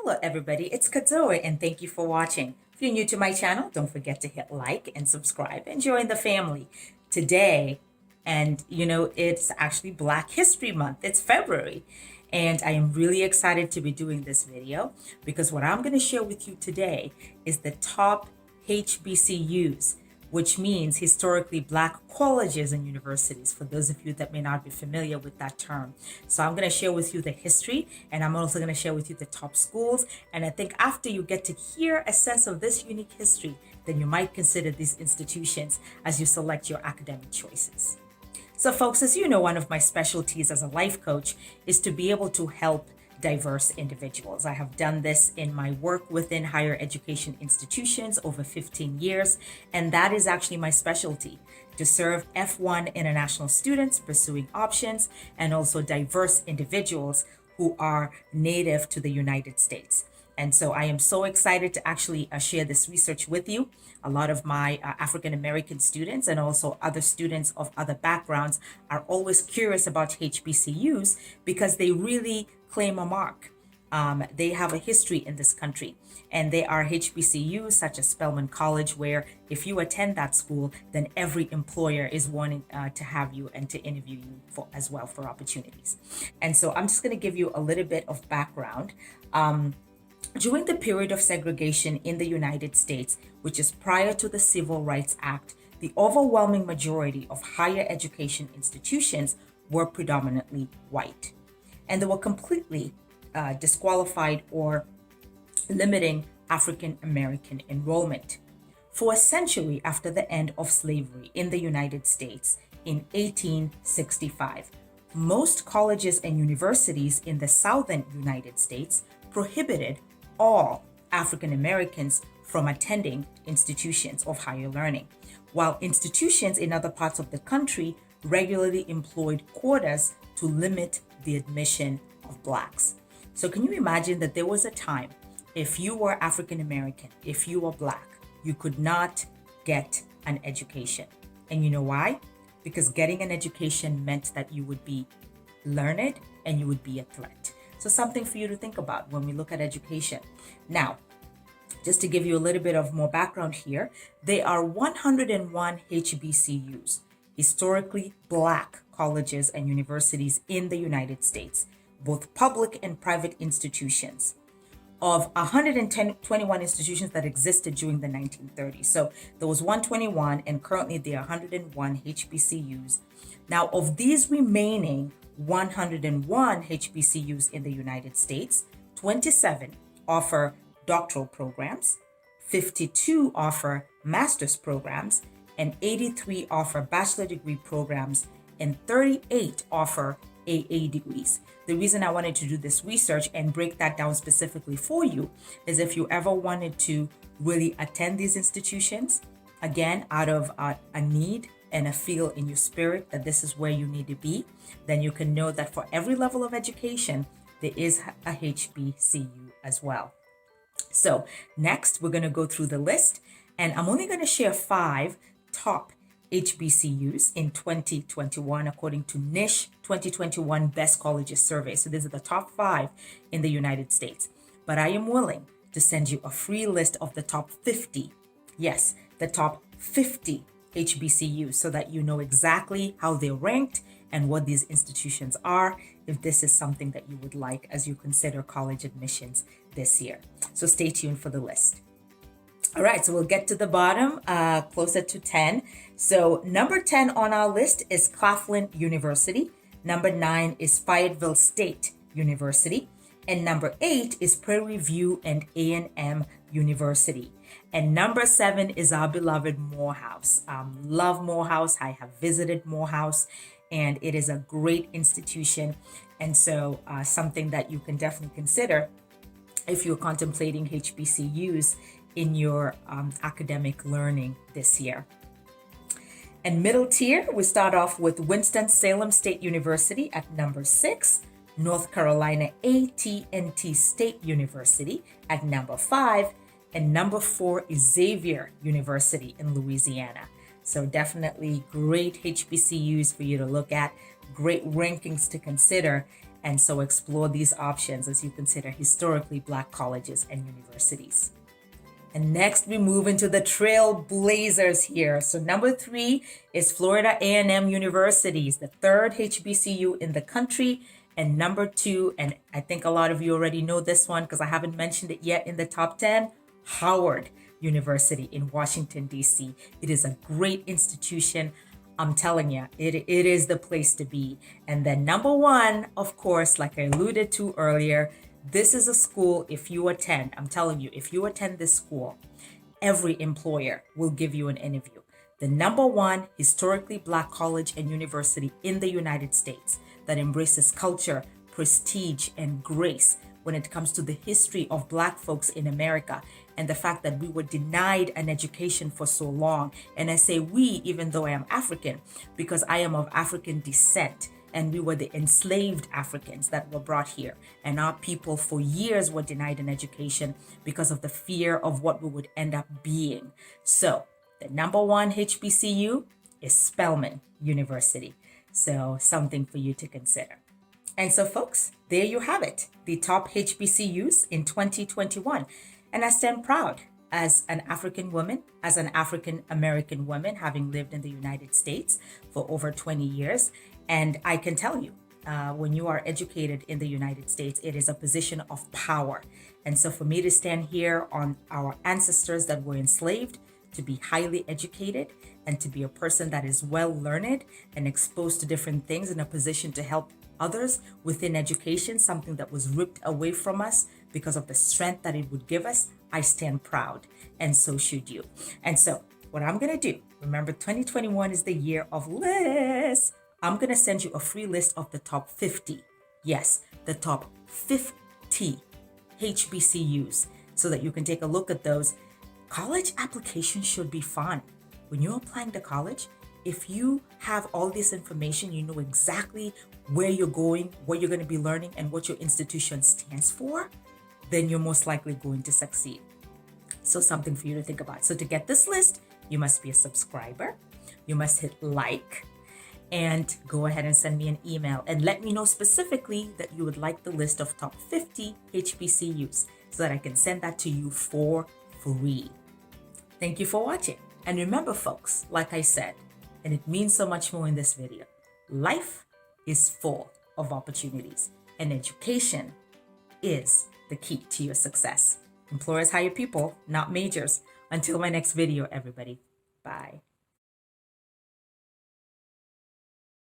Hello everybody, it's Kadzowe and thank you for watching. If you're new to my channel, don't forget to hit like and subscribe and join the family. Today, it's actually Black History Month. It's February. And I am really excited to be doing this video because what I'm going to share with you today is the top HBCUs, which means historically Black colleges and universities, for those of you that may not be familiar with that term. So I'm going to share with you the history, and I'm also going to share with you the top schools. And I think after you get to hear a sense of this unique history, then you might consider these institutions as you select your academic choices. So folks, as you know, one of my specialties as a life coach is to be able to help diverse individuals. I have done this in my work within higher education institutions over 15 years, and that is actually my specialty, to serve F1 international students pursuing options and also diverse individuals who are native to the United States. And so I am so excited to actually share this research with you. A lot of my African American students and also other students of other backgrounds are always curious about HBCUs because they really claim a mark. They have a history in this country, and they are HBCUs such as Spelman College, where if you attend that school, then every employer is wanting to have you and to interview you as well for opportunities. And so I'm just going to give you a little bit of background. During the period of segregation in the United States, which is prior to the Civil Rights Act, the overwhelming majority of higher education institutions were predominantly white, and they were completely disqualified or limiting African American enrollment. For a century after the end of slavery in the United States in 1865, most colleges and universities in the southern United States prohibited all African Americans from attending institutions of higher learning, while institutions in other parts of the country regularly employed quotas to limit the admission of Blacks. So can you imagine that there was a time, if you were African American, if you were Black, you could not get an education? And you know why? Because getting an education meant that you would be learned and you would be a threat. So something for you to think about when we look at education. Now, just to give you a little bit of more background here, there are 101 HBCUs, historically Black colleges and universities in the United States, both public and private institutions, of 121 institutions that existed during the 1930s. So there was 121, and currently there are 101 HBCUs. Now, of these remaining 101 HBCUs in the United States, 27 offer doctoral programs, 52 offer master's programs, and 83 offer bachelor degree programs, and 38 offer AA degrees. The reason I wanted to do this research and break that down specifically for you is if you ever wanted to really attend these institutions, again, out of a need and a feel in your spirit that this is where you need to be, then you can know that for every level of education, there is a HBCU as well. So next, we're going to go through the list, and I'm only going to share 5 top HBCUs in 2021 according to NISH 2021 Best Colleges Survey. So these are the top 5 in the United States. But I am willing to send you a free list of the top 50. Yes, the top 50 HBCUs, so that you know exactly how they're ranked and what these institutions are, if this is something that you would like as you consider college admissions this year. So stay tuned for the list. All right, so we'll get to the bottom, closer to 10. So number 10 on our list is Claflin University. Number 9 is Fayetteville State University. And number 8 is Prairie View and A&M University. And number 7 is our beloved Morehouse. Love Morehouse. I have visited Morehouse, and it is a great institution. And so something that you can definitely consider if you're contemplating HBCUs in your academic learning this year. And middle tier, we start off with Winston-Salem State University at number 6, North Carolina A&T State University at number 5, and number 4 is Xavier University in Louisiana. So definitely great HBCUs for you to look at, great rankings to consider, And so explore these options as you consider historically Black colleges and universities. And next we move into the trailblazers here. So number 3 is Florida A&M Universities, the third HBCU in the country. And number 2, and I think a lot of you already know this one because I haven't mentioned it yet in the top 10, Howard University in Washington, D.C. It is a great institution. I'm telling you, it is the place to be. And then number 1, of course, like I alluded to earlier, this is a school, if you attend, I'm telling you, if you attend this school, every employer will give you an interview. The number 1 historically Black college and university in the United States that embraces culture, prestige, and grace when it comes to the history of Black folks in America and the fact that we were denied an education for so long. And I say we, even though I am African, because I am of African descent. And we were the enslaved Africans that were brought here. And our people for years were denied an education because of the fear of what we would end up being. So the number 1 HBCU is Spelman University. So something for you to consider. And so folks, there you have it. The top HBCUs in 2021. And I stand proud as an African woman, as an African American woman, having lived in the United States for over 20 years. And I can tell you, when you are educated in the United States, it is a position of power. And so for me to stand here on our ancestors that were enslaved, to be highly educated, and to be a person that is well learned and exposed to different things in a position to help others within education, something that was ripped away from us because of the strength that it would give us, I stand proud, and so should you. And so what I'm going to do, remember 2021 is the year of lists. I'm going to send you a free list of the top 50. Yes, the top 50 HBCUs so that you can take a look at those. College applications should be fun. When you're applying to college, if you have all this information, you know exactly where you're going, what you're going to be learning, and what your institution stands for, then you're most likely going to succeed. So something for you to think about. So to get this list, you must be a subscriber. You must hit like and go ahead and send me an email and let me know specifically that you would like the list of top 50 HBCUs so that I can send that to you for free. Thank you for watching. And remember, folks, like I said, and it means so much more in this video, life is full of opportunities and education is the key to your success. Employers hire people, not majors. Until my next video, everybody. Bye.